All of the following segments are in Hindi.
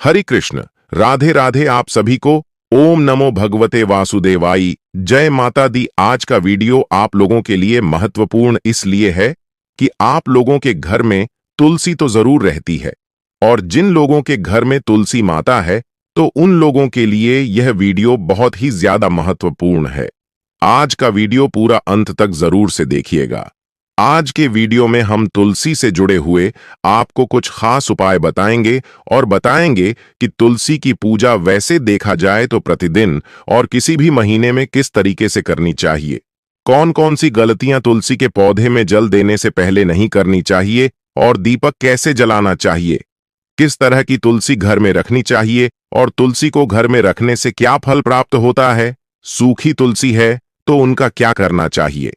हरे कृष्ण, राधे राधे। आप सभी को ओम नमो भगवते वासुदेवाई, जय माता दी। आज का वीडियो आप लोगों के लिए महत्वपूर्ण इसलिए है कि आप लोगों के घर में तुलसी तो जरूर रहती है, और जिन लोगों के घर में तुलसी माता है तो उन लोगों के लिए यह वीडियो बहुत ही ज्यादा महत्वपूर्ण है। आज का वीडियो पूरा अंत तक जरूर से देखिएगा। आज के वीडियो में हम तुलसी से जुड़े हुए आपको कुछ खास उपाय बताएंगे और बताएंगे कि तुलसी की पूजा वैसे देखा जाए तो प्रतिदिन और किसी भी महीने में किस तरीके से करनी चाहिए। कौन कौन सी गलतियां तुलसी के पौधे में जल देने से पहले नहीं करनी चाहिए, और दीपक कैसे जलाना चाहिए, किस तरह की तुलसी घर में रखनी चाहिए और तुलसी को घर में रखने से क्या फल प्राप्त होता है। सूखी तुलसी है तो उनका क्या करना चाहिए।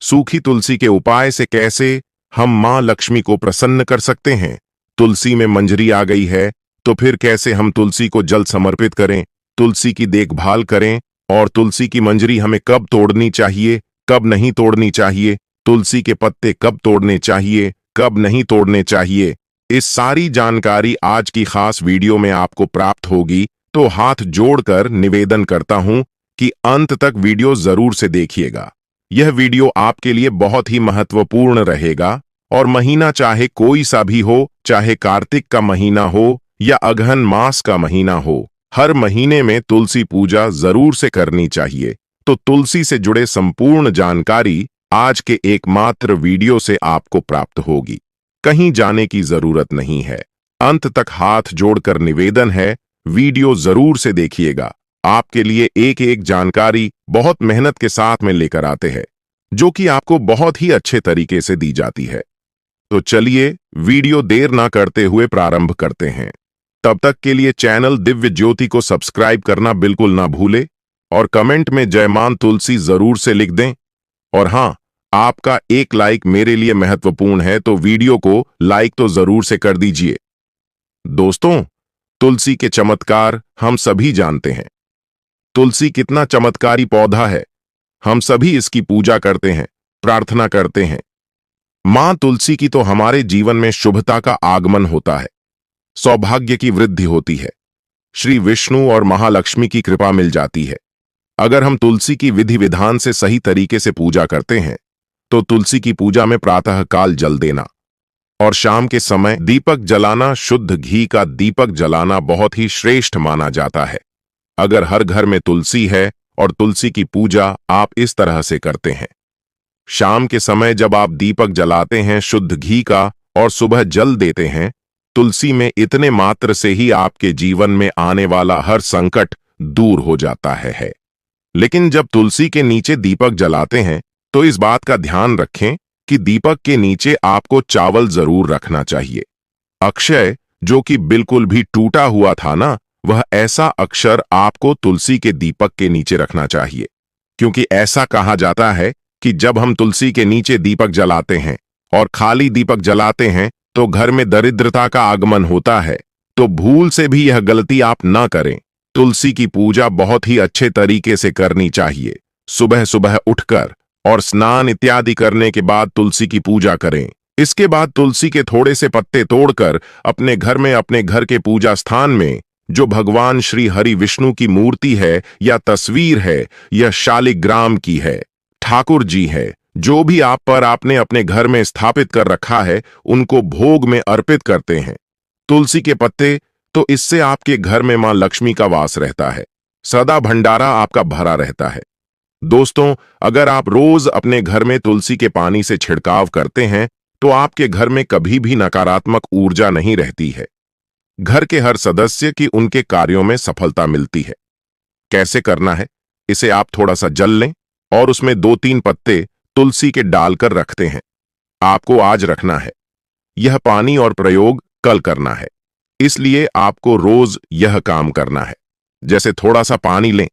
सूखी तुलसी के उपाय से कैसे हम मां लक्ष्मी को प्रसन्न कर सकते हैं। तुलसी में मंजरी आ गई है तो फिर कैसे हम तुलसी को जल समर्पित करें, तुलसी की देखभाल करें, और तुलसी की मंजरी हमें कब तोड़नी चाहिए, कब नहीं तोड़नी चाहिए, तुलसी के पत्ते कब तोड़ने चाहिए, कब नहीं तोड़ने चाहिए। इस सारी जानकारी आज की खास वीडियो में आपको प्राप्त होगी, तो हाथ जोड़कर निवेदन करता हूं कि अंत तक वीडियो जरूर से देखिएगा। यह वीडियो आपके लिए बहुत ही महत्वपूर्ण रहेगा, और महीना चाहे कोई सा भी हो, चाहे कार्तिक का महीना हो या अगहन मास का महीना हो, हर महीने में तुलसी पूजा जरूर से करनी चाहिए। तो तुलसी से जुड़े संपूर्ण जानकारी आज के एकमात्र वीडियो से आपको प्राप्त होगी, कहीं जाने की जरूरत नहीं है। अंत तक हाथ जोड़कर निवेदन है, वीडियो जरूर से देखिएगा। आपके लिए एक एक जानकारी बहुत मेहनत के साथ में लेकर आते हैं, जो कि आपको बहुत ही अच्छे तरीके से दी जाती है। तो चलिए वीडियो देर ना करते हुए प्रारंभ करते हैं। तब तक के लिए चैनल दिव्य ज्योति को सब्सक्राइब करना बिल्कुल ना भूले, और कमेंट में जय मां तुलसी जरूर से लिख दें। और हां, आपका एक लाइक मेरे लिए महत्वपूर्ण है, तो वीडियो को लाइक तो जरूर से कर दीजिए। दोस्तों, तुलसी के चमत्कार हम सभी जानते हैं। तुलसी कितना चमत्कारी पौधा है। हम सभी इसकी पूजा करते हैं, प्रार्थना करते हैं। मां तुलसी की तो हमारे जीवन में शुभता का आगमन होता है, सौभाग्य की वृद्धि होती है, श्री विष्णु और महालक्ष्मी की कृपा मिल जाती है। अगर हम तुलसी की विधि विधान से सही तरीके से पूजा करते हैं तो तुलसी की पूजा में प्रातः काल जल देना और शाम के समय दीपक जलाना, शुद्ध घी का दीपक जलाना बहुत ही श्रेष्ठ माना जाता है। अगर हर घर में तुलसी है और तुलसी की पूजा आप इस तरह से करते हैं, शाम के समय जब आप दीपक जलाते हैं शुद्ध घी का और सुबह जल देते हैं, तुलसी में इतने मात्र से ही आपके जीवन में आने वाला हर संकट दूर हो जाता है। लेकिन जब तुलसी के नीचे दीपक जलाते हैं तो इस बात का ध्यान रखें कि दीपक के नीचे आपको चावल जरूर रखना चाहिए। अक्षय, जो कि बिल्कुल भी टूटा हुआ था ना, वह ऐसा अक्षर आपको तुलसी के दीपक के नीचे रखना चाहिए, क्योंकि ऐसा कहा जाता है कि जब हम तुलसी के नीचे दीपक जलाते हैं और खाली दीपक जलाते हैं तो घर में दरिद्रता का आगमन होता है। तो भूल से भी यह गलती आप ना करें। तुलसी की पूजा बहुत ही अच्छे तरीके से करनी चाहिए। सुबह सुबह उठकर और स्नान इत्यादि करने के बाद तुलसी की पूजा करें। इसके बाद तुलसी के थोड़े से पत्ते तोड़कर अपने घर में, अपने घर के पूजा स्थान में जो भगवान श्री हरि विष्णु की मूर्ति है या तस्वीर है, यह शालिग्राम की है, ठाकुर जी है, जो भी आप पर आपने अपने घर में स्थापित कर रखा है, उनको भोग में अर्पित करते हैं। तुलसी के पत्ते, तो इससे आपके घर में मां लक्ष्मी का वास रहता है, सदा भंडारा आपका भरा रहता है। दोस्तों, अगर आप रोज अपने घर में तुलसी के पानी से छिड़काव करते हैं तो आपके घर में कभी भी नकारात्मक ऊर्जा नहीं रहती है। घर के हर सदस्य की उनके कार्यों में सफलता मिलती है। कैसे करना है? इसे आप थोड़ा सा जल लें और उसमें 2-3 पत्ते तुलसी के डालकर रखते हैं। आपको आज रखना है, यह पानी और प्रयोग कल करना है, इसलिए आपको रोज यह काम करना है। जैसे थोड़ा सा पानी लें,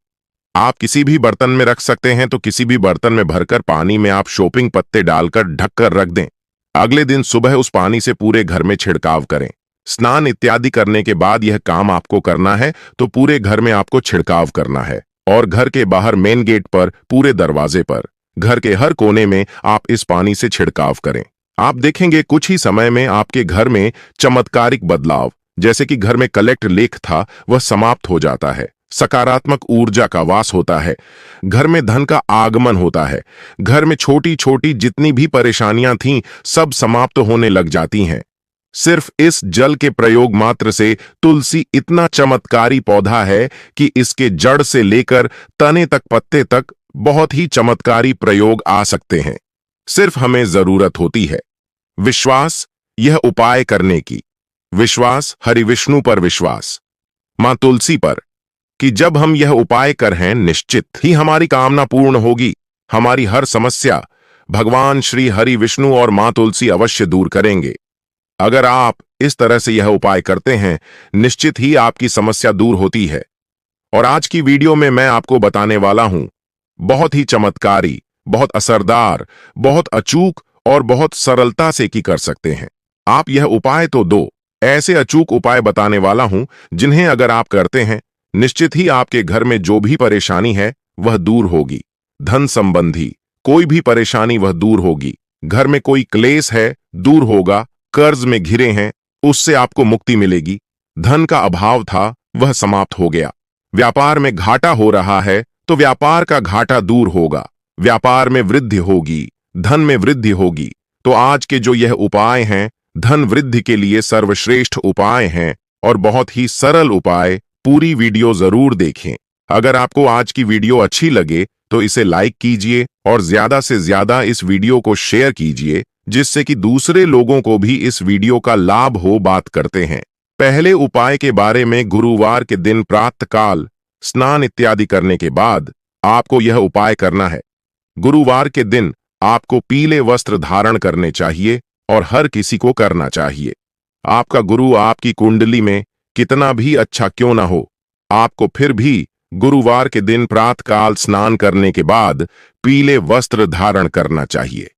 आप किसी भी बर्तन में रख सकते हैं, तो किसी भी बर्तन में भरकर पानी में आप शोपिंग पत्ते डालकर ढककर रख दें। अगले दिन सुबह उस पानी से पूरे घर में छिड़काव करें। स्नान इत्यादि करने के बाद यह काम आपको करना है, तो पूरे घर में आपको छिड़काव करना है, और घर के बाहर मेन गेट पर, पूरे दरवाजे पर, घर के हर कोने में आप इस पानी से छिड़काव करें। आप देखेंगे कुछ ही समय में आपके घर में चमत्कारिक बदलाव, जैसे कि घर में कलेक्ट लेख था वह समाप्त हो जाता है, सकारात्मक ऊर्जा का वास होता है, घर में धन का आगमन होता है, घर में छोटी छोटी जितनी भी परेशानियां थीं सब समाप्त होने लग जाती हैं। सिर्फ इस जल के प्रयोग मात्र से तुलसी इतना चमत्कारी पौधा है कि इसके जड़ से लेकर तने तक पत्ते तक बहुत ही चमत्कारी प्रयोग आ सकते हैं। सिर्फ हमें जरूरत होती है विश्वास, यह उपाय करने की। विश्वास, हरि विष्णु पर विश्वास, मां तुलसी पर, कि जब हम यह उपाय करें निश्चित ही हमारी कामना पूर्ण होगी। हमारी हर समस्या भगवान श्री हरि विष्णु और मां तुलसी अवश्य दूर करेंगे। अगर आप इस तरह से यह उपाय करते हैं निश्चित ही आपकी समस्या दूर होती है। और आज की वीडियो में मैं आपको बताने वाला हूं बहुत ही चमत्कारी, बहुत असरदार, बहुत अचूक और बहुत सरलता से की कर सकते हैं आप यह उपाय। तो दो ऐसे अचूक उपाय बताने वाला हूं जिन्हें अगर आप करते हैं निश्चित ही आपके घर में जो भी परेशानी है वह दूर होगी। धन संबंधी कोई भी परेशानी वह दूर होगी। घर में कोई क्लेश है दूर होगा। कर्ज में घिरे हैं उससे आपको मुक्ति मिलेगी। धन का अभाव था वह समाप्त हो गया। व्यापार में घाटा हो रहा है तो व्यापार का घाटा दूर होगा। व्यापार में वृद्धि होगी, धन में वृद्धि होगी। तो आज के जो यह उपाय हैं धन वृद्धि के लिए सर्वश्रेष्ठ उपाय हैं और बहुत ही सरल उपाय। पूरी वीडियो जरूर देखें। अगर आपको आज की वीडियो अच्छी लगे तो इसे लाइक कीजिए और ज्यादा से ज्यादा इस वीडियो को शेयर कीजिए जिससे कि दूसरे लोगों को भी इस वीडियो का लाभ हो। बात करते हैं पहले उपाय के बारे में। गुरुवार के दिन प्रातःकाल स्नान इत्यादि करने के बाद आपको यह उपाय करना है। गुरुवार के दिन आपको पीले वस्त्र धारण करने चाहिए और हर किसी को करना चाहिए। आपका गुरु आपकी कुंडली में कितना भी अच्छा क्यों ना हो, आपको फिर भी गुरुवार के दिन प्रातःकाल स्नान करने के बाद पीले वस्त्र धारण करना चाहिए।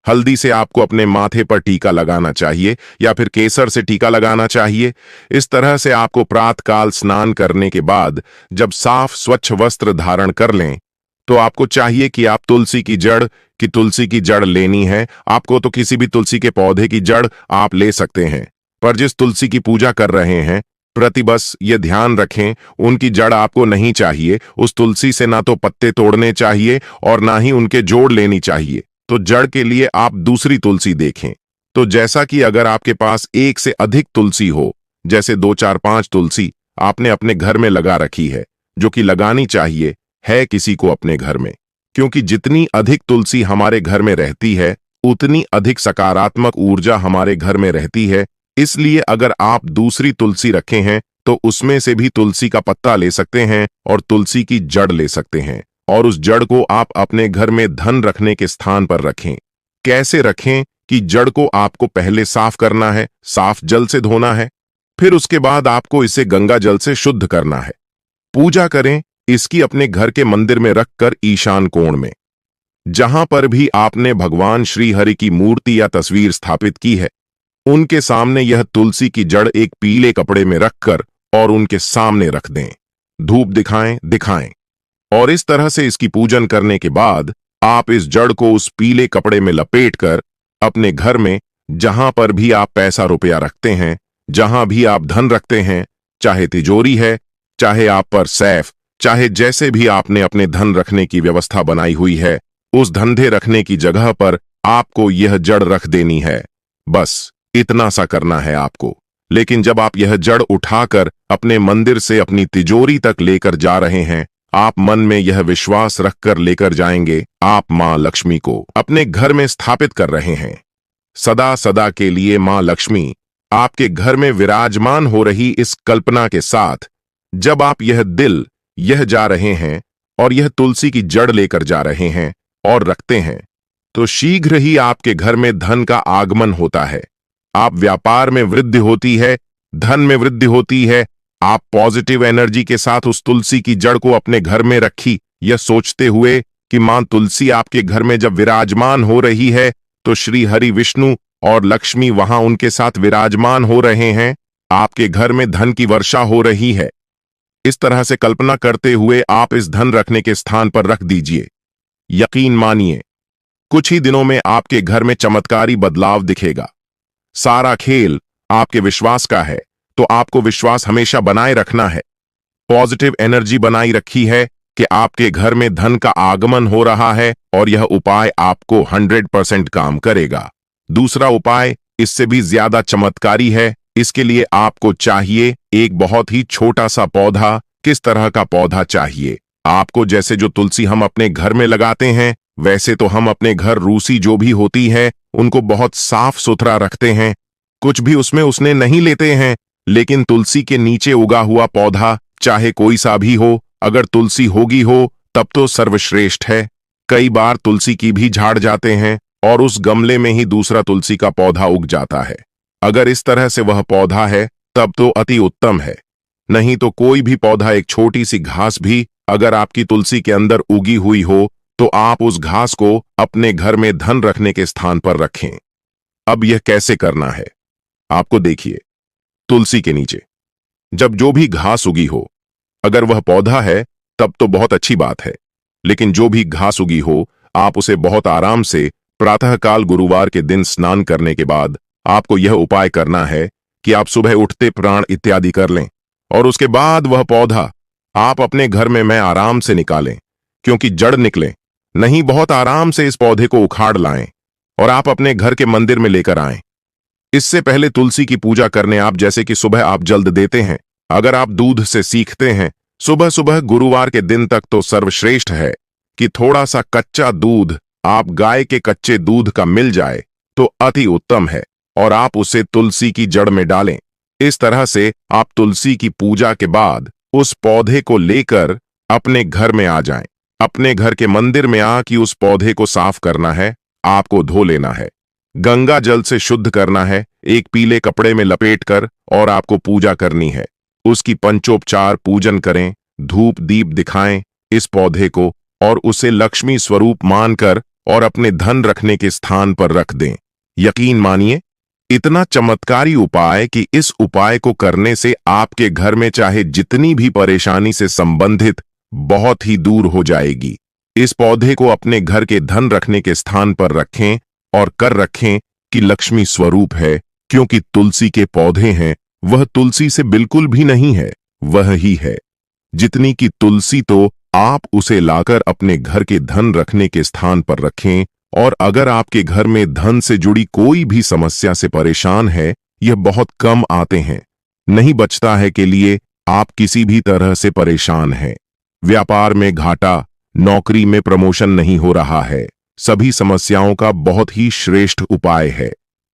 हल्दी से आपको अपने माथे पर टीका लगाना चाहिए या फिर केसर से टीका लगाना चाहिए। इस तरह से आपको प्रातःकाल स्नान करने के बाद जब साफ स्वच्छ वस्त्र धारण कर लें तो आपको चाहिए कि आप तुलसी की जड़ लेनी है। आपको तो किसी भी तुलसी के पौधे की जड़ आप ले सकते हैं, पर जिस तुलसी की पूजा कर रहे हैं प्रतिबस ये ध्यान रखें उनकी जड़ आपको नहीं चाहिए। उस तुलसी से ना तो पत्ते तोड़ने चाहिए और ना ही उनके जोड़ लेनी चाहिए। तो जड़ के लिए आप दूसरी तुलसी देखें। तो जैसा कि अगर आपके पास एक से अधिक तुलसी हो, जैसे 2, 4, 5 तुलसी आपने अपने घर में लगा रखी है, जो कि लगानी चाहिए है किसी को अपने घर में, क्योंकि जितनी अधिक तुलसी हमारे घर में रहती है उतनी अधिक सकारात्मक ऊर्जा हमारे घर में रहती है। इसलिए अगर आप दूसरी तुलसी रखे हैं तो उसमें से भी तुलसी का पत्ता ले सकते हैं और तुलसी की जड़ ले सकते हैं और उस जड़ को आप अपने घर में धन रखने के स्थान पर रखें। कैसे रखें कि जड़ को आपको पहले साफ करना है, साफ जल से धोना है, फिर उसके बाद आपको इसे गंगा जल से शुद्ध करना है। पूजा करें इसकी अपने घर के मंदिर में रखकर ईशान कोण में, जहां पर भी आपने भगवान श्री हरि की मूर्ति या तस्वीर स्थापित की है उनके सामने यह तुलसी की जड़ एक पीले कपड़े में रखकर और उनके सामने रख दें। धूप दिखाएं और इस तरह से इसकी पूजन करने के बाद आप इस जड़ को उस पीले कपड़े में लपेटकर अपने घर में जहां पर भी आप पैसा रुपया रखते हैं, जहां भी आप धन रखते हैं, चाहे तिजोरी है, चाहे आप पर सैफ, चाहे जैसे भी आपने अपने धन रखने की व्यवस्था बनाई हुई है, उस धंधे रखने की जगह पर आपको यह जड़ रख देनी है। बस इतना सा करना है आपको। लेकिन जब आप यह जड़ उठाकर अपने मंदिर से अपनी तिजोरी तक लेकर जा रहे हैं, आप मन में यह विश्वास रखकर लेकर जाएंगे आप मां लक्ष्मी को अपने घर में स्थापित कर रहे हैं। सदा सदा के लिए मां लक्ष्मी आपके घर में विराजमान हो रही इस कल्पना के साथ जब आप यह जा रहे हैं और यह तुलसी की जड़ लेकर जा रहे हैं और रखते हैं तो शीघ्र ही आपके घर में धन का आगमन होता है। आप व्यापार में वृद्धि होती है, धन में वृद्धि होती है। आप पॉजिटिव एनर्जी के साथ उस तुलसी की जड़ को अपने घर में रखी, यह सोचते हुए कि मां तुलसी आपके घर में जब विराजमान हो रही है तो श्री हरि विष्णु और लक्ष्मी वहां उनके साथ विराजमान हो रहे हैं। आपके घर में धन की वर्षा हो रही है। इस तरह से कल्पना करते हुए आप इस धन रखने के स्थान पर रख दीजिए। यकीन मानिए कुछ ही दिनों में आपके घर में चमत्कारी बदलाव दिखेगा। सारा खेल आपके विश्वास का है, तो आपको विश्वास हमेशा बनाए रखना है। पॉजिटिव एनर्जी बनाई रखी है कि आपके घर में धन का आगमन हो रहा है और यह उपाय आपको 100% काम करेगा। दूसरा उपाय इससे भी ज्यादा चमत्कारी है। इसके लिए आपको चाहिए एक बहुत ही छोटा सा पौधा। किस तरह का पौधा चाहिए आपको? जैसे जो तुलसी हम अपने घर में लगाते हैं, वैसे तो हम अपने घर रूसी जो भी होती है उनको बहुत साफ सुथरा रखते हैं, कुछ भी उसमें नहीं लेते हैं। लेकिन तुलसी के नीचे उगा हुआ पौधा चाहे कोई सा भी हो, अगर तुलसी होगी हो तब तो सर्वश्रेष्ठ है। कई बार तुलसी की भी झाड़ जाते हैं और उस गमले में ही दूसरा तुलसी का पौधा उग जाता है। अगर इस तरह से वह पौधा है तब तो अति उत्तम है। नहीं तो कोई भी पौधा, एक छोटी सी घास भी अगर आपकी तुलसी के अंदर उगी हुई हो तो आप उस घास को अपने घर में धन रखने के स्थान पर रखें। अब यह कैसे करना है आपको देखिए। तुलसी के नीचे जब जो भी घास उगी हो, अगर वह पौधा है तब तो बहुत अच्छी बात है, लेकिन जो भी घास उगी हो आप उसे बहुत आराम से प्रातःकाल गुरुवार के दिन स्नान करने के बाद आपको यह उपाय करना है कि आप सुबह उठते प्राण इत्यादि कर लें और उसके बाद वह पौधा आप अपने घर में आराम से निकालें। क्योंकि जड़ निकले नहीं, बहुत आराम से इस पौधे को उखाड़ लाएं और आप अपने घर के मंदिर में लेकर आएं। इससे पहले तुलसी की पूजा करने आप, जैसे कि सुबह आप जल्द देते हैं, अगर आप दूध से सीखते हैं सुबह सुबह गुरुवार के दिन तक तो सर्वश्रेष्ठ है कि थोड़ा सा कच्चा दूध आप गाय के कच्चे दूध का मिल जाए तो अति उत्तम है और आप उसे तुलसी की जड़ में डालें। इस तरह से आप तुलसी की पूजा के बाद उस पौधे को लेकर अपने घर में आ जाएं। अपने घर के मंदिर में कि उस पौधे को साफ करना है, आपको धो लेना है, गंगा जल से शुद्ध करना है, एक पीले कपड़े में लपेटकर, और आपको पूजा करनी है। उसकी पंचोपचार पूजन करें, धूप दीप दिखाएं इस पौधे को और उसे लक्ष्मी स्वरूप मानकर और अपने धन रखने के स्थान पर रख दें। यकीन मानिए इतना चमत्कारी उपाय कि इस उपाय को करने से आपके घर में चाहे जितनी भी परेशानी से संबंधित बहुत ही दूर हो जाएगी। इस पौधे को अपने घर के धन रखने के स्थान पर रखें और कर रखें कि लक्ष्मी स्वरूप है, क्योंकि तुलसी के पौधे हैं, वह तुलसी से बिल्कुल भी नहीं है, वह ही है। जितनी की तुलसी तो आप उसे लाकर अपने घर के धन रखने के स्थान पर रखें। और अगर आपके घर में धन से जुड़ी कोई भी समस्या से परेशान है, यह बहुत कम आते हैं, नहीं बचता है के लिए आप किसी भी तरह से परेशान हैं, व्यापार में घाटा, नौकरी में प्रमोशन नहीं हो रहा है, सभी समस्याओं का बहुत ही श्रेष्ठ उपाय है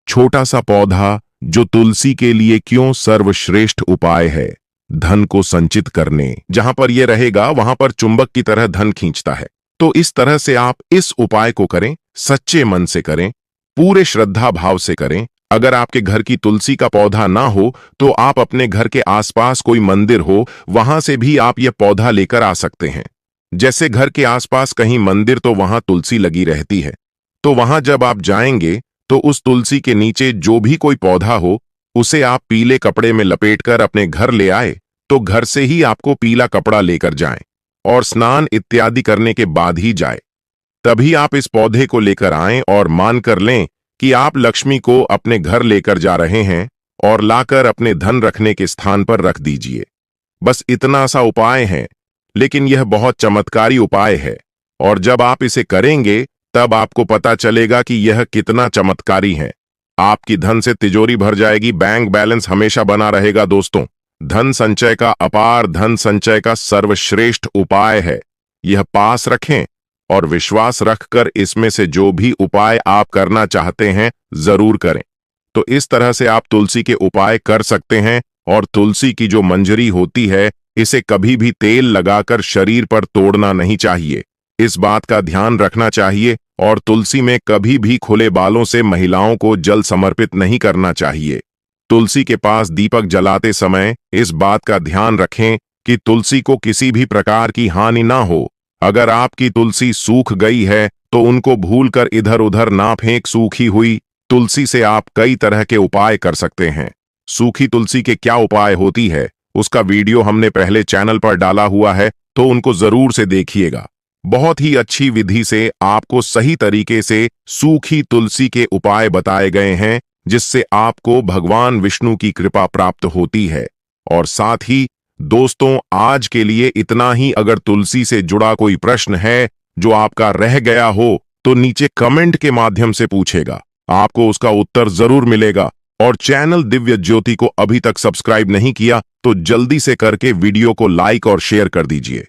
छोटा सा पौधा, जो तुलसी के लिए क्यों सर्वश्रेष्ठ उपाय है। धन को संचित करने, जहां पर यह रहेगा वहां पर चुंबक की तरह धन खींचता है। तो इस तरह से आप इस उपाय को करें, सच्चे मन से करें, पूरे श्रद्धा भाव से करें। अगर आपके घर की तुलसी का पौधा ना हो तो आप अपने घर के आसपास कोई मंदिर हो, वहां से भी आप यह पौधा लेकर आ सकते हैं। जैसे घर के आसपास कहीं मंदिर तो वहां तुलसी लगी रहती है, तो वहां जब आप जाएंगे तो उस तुलसी के नीचे जो भी कोई पौधा हो उसे आप पीले कपड़े में लपेटकर अपने घर ले आए, तो घर से ही आपको पीला कपड़ा लेकर जाएं और स्नान इत्यादि करने के बाद ही जाए। तभी आप इस पौधे को लेकर आएं और मान कर लें कि आप लक्ष्मी को अपने घर लेकर जा रहे हैं और लाकर अपने धन रखने के स्थान पर रख दीजिए। बस इतना सा उपाय है, लेकिन यह बहुत चमत्कारी उपाय है और जब आप इसे करेंगे तब आपको पता चलेगा कि यह कितना चमत्कारी है। आपकी धन से तिजोरी भर जाएगी, बैंक बैलेंस हमेशा बना रहेगा। दोस्तों, धन संचय का, अपार धन संचय का सर्वश्रेष्ठ उपाय है। यह पास रखें और विश्वास रखकर इसमें से जो भी उपाय आप करना चाहते हैं जरूर करें। तो इस तरह से आप तुलसी के उपाय कर सकते हैं। और तुलसी की जो मंजरी होती है, इसे कभी भी तेल लगाकर शरीर पर तोड़ना नहीं चाहिए, इस बात का ध्यान रखना चाहिए। और तुलसी में कभी भी खुले बालों से महिलाओं को जल समर्पित नहीं करना चाहिए। तुलसी के पास दीपक जलाते समय इस बात का ध्यान रखें कि तुलसी को किसी भी प्रकार की हानि ना हो। अगर आपकी तुलसी सूख गई है तो उनको भूलकर इधर उधर ना फेंक। सूखी हुई तुलसी से आप कई तरह के उपाय कर सकते हैं। सूखी तुलसी के क्या उपाय होती है, उसका वीडियो हमने पहले चैनल पर डाला हुआ है, तो उनको जरूर से देखिएगा। बहुत ही अच्छी विधि से आपको सही तरीके से सूखी तुलसी के उपाय बताए गए हैं, जिससे आपको भगवान विष्णु की कृपा प्राप्त होती है। और साथ ही दोस्तों, आज के लिए इतना ही। अगर तुलसी से जुड़ा कोई प्रश्न है जो आपका रह गया हो तो नीचे कमेंट के माध्यम से पूछेगा, आपको उसका उत्तर जरूर मिलेगा। और चैनल दिव्य ज्योति को अभी तक सब्सक्राइब नहीं किया तो जल्दी से करके वीडियो को लाइक और शेयर कर दीजिए।